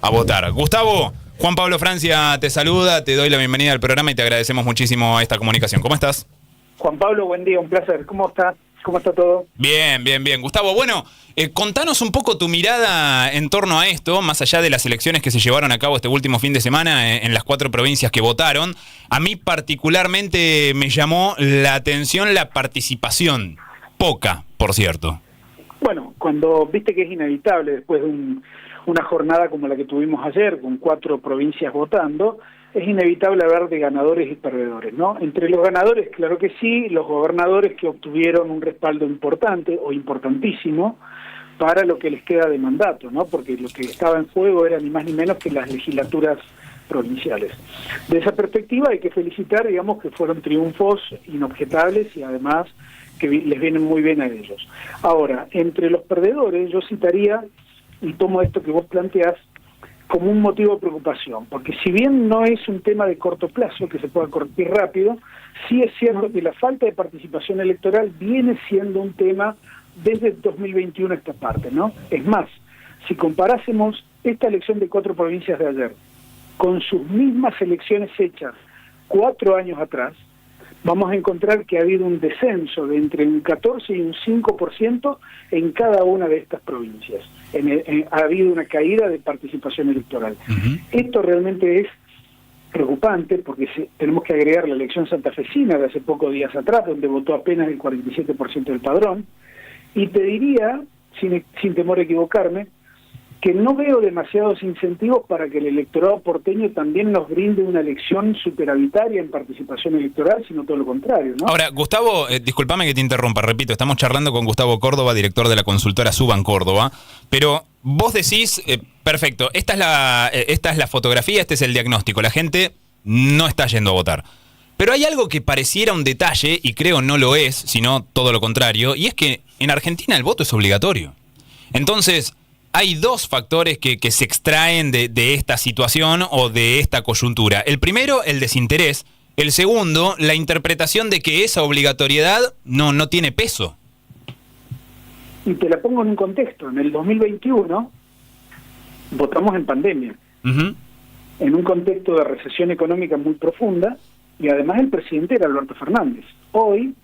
a votar. Gustavo, Juan Pablo Francia te saluda, te doy la bienvenida al programa y te agradecemos muchísimo esta comunicación. ¿Cómo estás? Juan Pablo, buen día, un placer. ¿Cómo está? ¿Cómo está todo? Bien. Gustavo, bueno, contanos un poco tu mirada en torno a esto, más allá de las elecciones que se llevaron a cabo este último fin de semana en las 4 provincias que votaron. A mí particularmente me llamó la atención la participación, poca, por cierto. Bueno, cuando viste que es inevitable después de una jornada como la que tuvimos ayer, con 4 provincias votando, es inevitable hablar de ganadores y perdedores, ¿no? Entre los ganadores, claro que sí, los gobernadores que obtuvieron un respaldo importante o importantísimo para lo que les queda de mandato, ¿no? Porque lo que estaba en juego era ni más ni menos que las legislaturas provinciales. De esa perspectiva hay que felicitar, digamos, que fueron triunfos inobjetables y además que les vienen muy bien a ellos. Ahora, entre los perdedores yo citaría, y tomo esto que vos planteás, como un motivo de preocupación, porque si bien no es un tema de corto plazo, que se pueda corregir rápido, sí es cierto que la falta de participación electoral viene siendo un tema desde 2021 esta parte, ¿no? Es más, si comparásemos esta elección de 4 provincias de ayer con sus mismas elecciones hechas 4 años atrás, vamos a encontrar que ha habido un descenso de entre un 14 y un 5% en cada una de estas provincias. Ha habido una caída de participación electoral. Esto realmente es preocupante porque tenemos que agregar la elección santafesina de hace pocos días atrás, donde votó apenas el 47% del padrón, y te diría, sin temor a equivocarme, que no veo demasiados incentivos para que el electorado porteño también nos brinde una elección superavitaria en participación electoral, sino todo lo contrario, ¿no? Ahora, Gustavo, discúlpame que te interrumpa, repito, estamos charlando con Gustavo Córdoba, director de la consultora Suban Córdoba, pero vos decís, perfecto, esta es la fotografía, este es el diagnóstico, la gente no está yendo a votar. Pero hay algo que pareciera un detalle, y creo no lo es, sino todo lo contrario, y es que en Argentina el voto es obligatorio. Entonces, hay 2 factores que se extraen de esta situación o de esta coyuntura. El primero, el desinterés. El segundo, la interpretación de que esa obligatoriedad no tiene peso. Y te la pongo en un contexto. En el 2021 votamos en pandemia, en un contexto de recesión económica muy profunda, y además el presidente era Alberto Fernández. Hoy,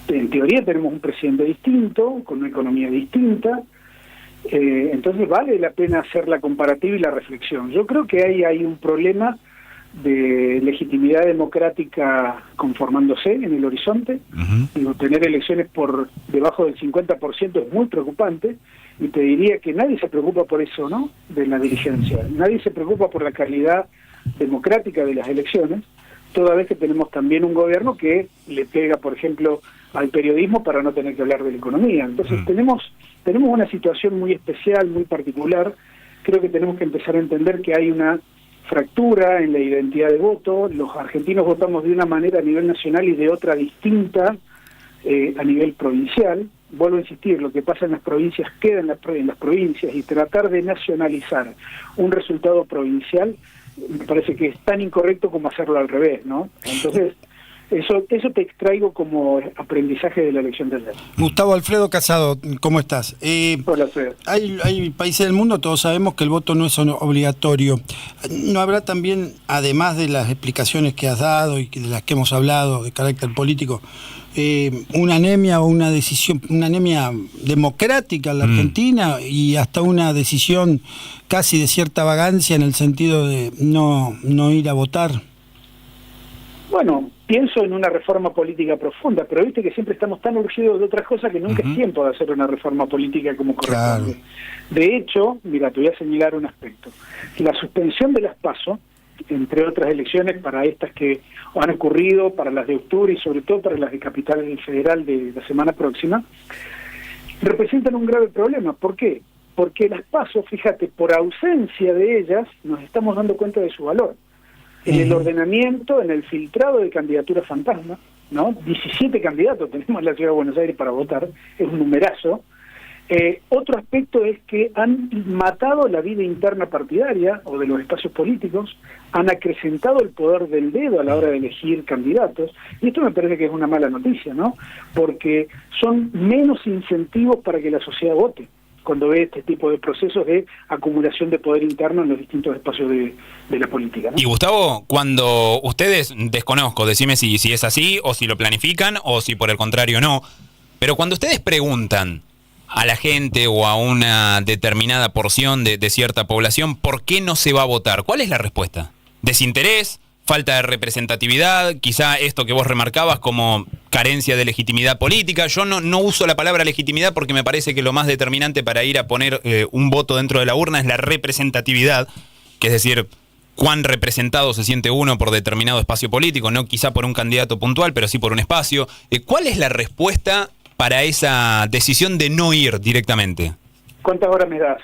en teoría, tenemos un presidente distinto, con una economía distinta. Entonces vale la pena hacer la comparativa y la reflexión. Yo creo que hay un problema de legitimidad democrática conformándose en el horizonte. Digo, tener elecciones por debajo del 50% es muy preocupante, y te diría que nadie se preocupa por eso, ¿no?, de la dirigencia. Nadie se preocupa por la calidad democrática de las elecciones, toda vez que tenemos también un gobierno que le pega, por ejemplo, al periodismo para no tener que hablar de la economía. Entonces tenemos una situación muy especial, muy particular. Creo que tenemos que empezar a entender que hay una fractura en la identidad de voto. Los argentinos votamos de una manera a nivel nacional y de otra distinta a nivel provincial. Vuelvo a insistir, lo que pasa en las provincias queda en las provincias, y tratar de nacionalizar un resultado provincial me parece que es tan incorrecto como hacerlo al revés, ¿no? Entonces, eso te extraigo como aprendizaje de la elección de ayer. Gustavo Alfredo Casado, ¿cómo estás? Hola, Alfredo. Hay países del mundo, todos sabemos que el voto no es obligatorio. ¿No habrá también, además de las explicaciones que has dado y de las que hemos hablado de carácter político, una anemia o una anemia democrática en la Argentina, y hasta una decisión casi de cierta vagancia en el sentido de no ir a votar? Bueno, pienso en una reforma política profunda, pero viste que siempre estamos tan urgidos de otras cosas que nunca es tiempo de hacer una reforma política como corresponde. Claro. De hecho, mira, te voy a señalar un aspecto. La suspensión de las PASO, entre otras elecciones, para estas que han ocurrido, para las de octubre y sobre todo para las de Capital Federal de la semana próxima, representan un grave problema. ¿Por qué? Porque las PASO, fíjate, por ausencia de ellas, nos estamos dando cuenta de su valor. En el ordenamiento, en el filtrado de candidaturas fantasma, ¿no? 17 candidatos tenemos en la Ciudad de Buenos Aires para votar, es un numerazo. Otro aspecto es que han matado la vida interna partidaria o de los espacios políticos, han acrecentado el poder del dedo a la hora de elegir candidatos, y esto me parece que es una mala noticia, ¿no? Porque son menos incentivos para que la sociedad vote. cuando ve este tipo de procesos de acumulación de poder interno en los distintos espacios de la política, ¿no? Y Gustavo, cuando ustedes, desconozco, decime si es así, o si lo planifican, o si por el contrario no, pero cuando ustedes preguntan a la gente o a una determinada porción de cierta población ¿por qué no se va a votar? ¿Cuál es la respuesta? ¿Desinterés? ¿Falta de representatividad? Quizá esto que vos remarcabas como carencia de legitimidad política. Yo no uso la palabra legitimidad porque me parece que lo más determinante para ir a poner un voto dentro de la urna es la representatividad, que es decir, cuán representado se siente uno por determinado espacio político, no quizá por un candidato puntual, pero sí por un espacio. ¿Cuál es la respuesta para esa decisión de no ir directamente? ¿Cuántas horas me das?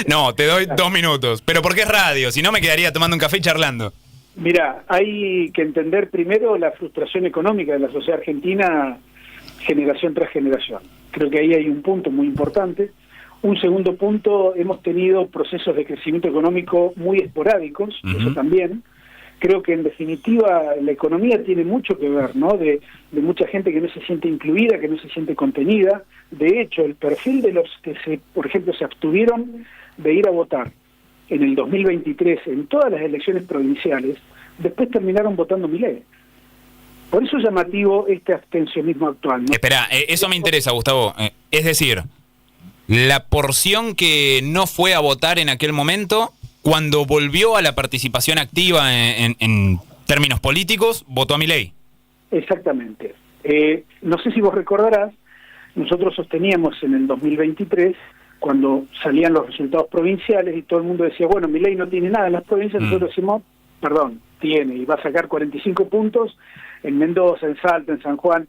No, te doy 2 minutos, pero porque es radio, si no me quedaría tomando un café y charlando. Mira, hay que entender primero la frustración económica de la sociedad argentina generación tras generación. Creo que ahí hay un punto muy importante. Un segundo punto, hemos tenido procesos de crecimiento económico muy esporádicos, eso también. Creo que en definitiva la economía tiene mucho que ver, ¿no? De mucha gente que no se siente incluida, que no se siente contenida. De hecho, el perfil de los que por ejemplo, se abstuvieron de ir a votar en el 2023 en todas las elecciones provinciales, después terminaron votando Milei. Por eso es llamativo este abstencionismo actual, ¿no? Espera, eso me interesa, Gustavo. Es decir, la porción que no fue a votar en aquel momento, cuando volvió a la participación activa en términos políticos, votó a Milei. Exactamente. No sé si vos recordarás, nosotros sosteníamos en el 2023, cuando salían los resultados provinciales y todo el mundo decía, bueno, Milei no tiene nada en las provincias, nosotros decimos, perdón, tiene, y va a sacar 45 puntos en Mendoza, en Salta, en San Juan.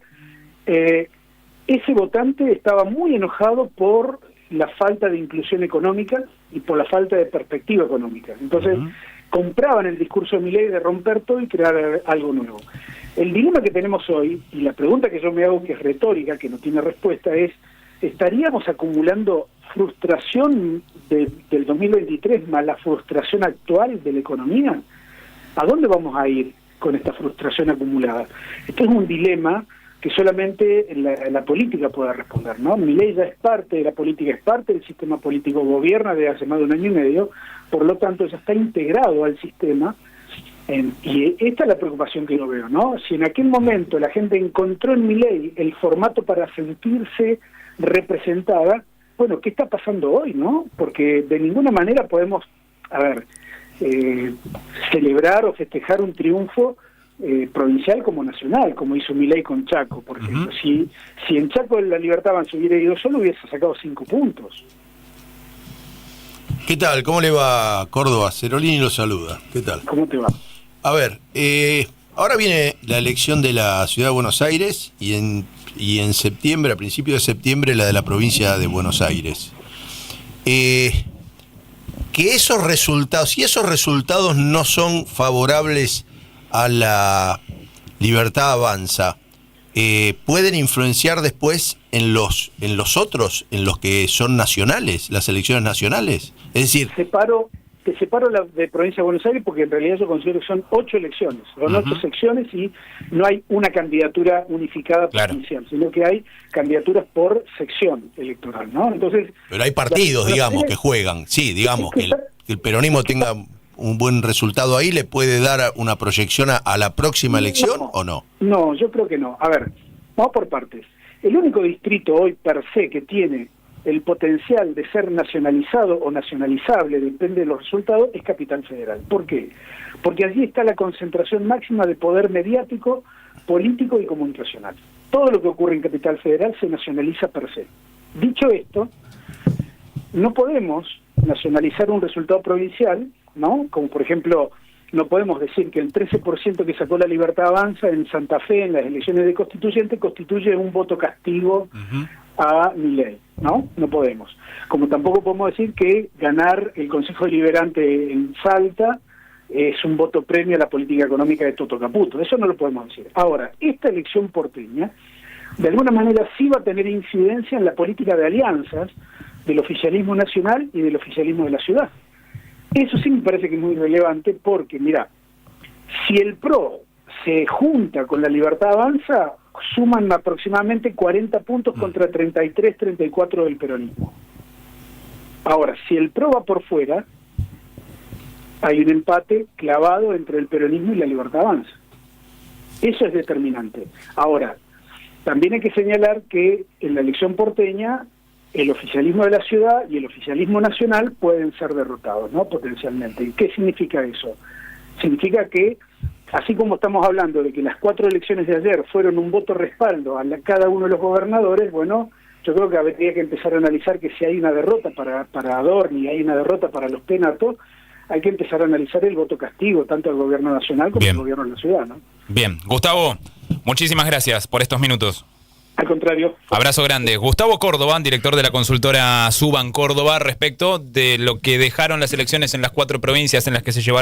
Ese votante estaba muy enojado por la falta de inclusión económica y por la falta de perspectiva económica. Entonces, compraban el discurso de Milei de romper todo y crear algo nuevo. El dilema que tenemos hoy, y la pregunta que yo me hago, que es retórica, que no tiene respuesta, es, ¿estaríamos acumulando frustración del 2023 más la frustración actual de la economía? ¿A dónde vamos a ir con esta frustración acumulada? Este es un dilema que solamente la política puede responder, ¿no? Milei ya es parte de la política, es parte del sistema político, gobierna desde hace más de 1 año y medio, por lo tanto ya está integrado al sistema, y esta es la preocupación que yo veo, ¿no? Si en aquel momento la gente encontró en Milei el formato para sentirse representada, bueno, ¿qué está pasando hoy, no? Porque de ninguna manera podemos, celebrar o festejar un triunfo provincial como nacional, como hizo Milei con Chaco, por ejemplo. Si en Chaco la Libertad Avanza hubiera ido solo, hubiese sacado 5 puntos. ¿Qué tal? ¿Cómo le va, Córdoba? Cerolini lo saluda. ¿Qué tal? ¿Cómo te va? A ver, ahora viene la elección de la Ciudad de Buenos Aires y en septiembre, a principios de septiembre, la de la provincia de Buenos Aires. Que esos resultados, si esos resultados no son favorables a la Libertad Avanza, ¿pueden influenciar después en los otros, en los que son nacionales, las elecciones nacionales? Es decir... Te separo de provincia de Buenos Aires porque en realidad yo considero que son 8 elecciones, son 8 secciones y no hay una candidatura unificada provincial, sino que hay candidaturas por sección electoral, ¿no? Entonces, pero hay partidos, digamos, que juegan. Sí, digamos, que el peronismo tenga un buen resultado ahí, ¿le puede dar una proyección a la próxima elección o no? No, yo creo que no. A ver, vamos por partes. El único distrito hoy per se que tiene el potencial de ser nacionalizado o nacionalizable, depende de los resultados, es Capital Federal. ¿Por qué? Porque allí está la concentración máxima de poder mediático, político y comunicacional. Todo lo que ocurre en Capital Federal se nacionaliza per se. Dicho esto, no podemos nacionalizar un resultado provincial, ¿no? Como por ejemplo, no podemos decir que el 13% que sacó la Libertad Avanza en Santa Fe en las elecciones de constituyente constituye un voto castigo a Milei, ¿no? No podemos. Como tampoco podemos decir que ganar el Consejo Deliberante en Salta es un voto premio a la política económica de Toto Caputo. Eso no lo podemos decir. Ahora, esta elección porteña, de alguna manera sí va a tener incidencia en la política de alianzas del oficialismo nacional y del oficialismo de la ciudad. Eso sí me parece que es muy relevante porque, mira, si el PRO se junta con la Libertad Avanza, suman aproximadamente 40 puntos contra 33, 34 del peronismo. Ahora, si el PRO va por fuera, hay un empate clavado entre el peronismo y la Libertad Avanza. Eso es determinante. Ahora, también hay que señalar que en la elección porteña el oficialismo de la ciudad y el oficialismo nacional pueden ser derrotados, ¿no? Potencialmente. ¿Y qué significa eso? Significa que, así como estamos hablando de que las 4 elecciones de ayer fueron un voto respaldo a cada uno de los gobernadores, bueno, yo creo que habría que empezar a analizar que si hay una derrota para Adorni y hay una derrota para los Penato, hay que empezar a analizar el voto castigo, tanto al gobierno nacional como al gobierno de la ciudad, ¿no? Bien. Gustavo, muchísimas gracias por estos minutos. Al contrario. Abrazo grande. Gustavo Córdoba, director de la consultora Suban Córdoba, respecto de lo que dejaron las elecciones en las 4 provincias en las que se llevaron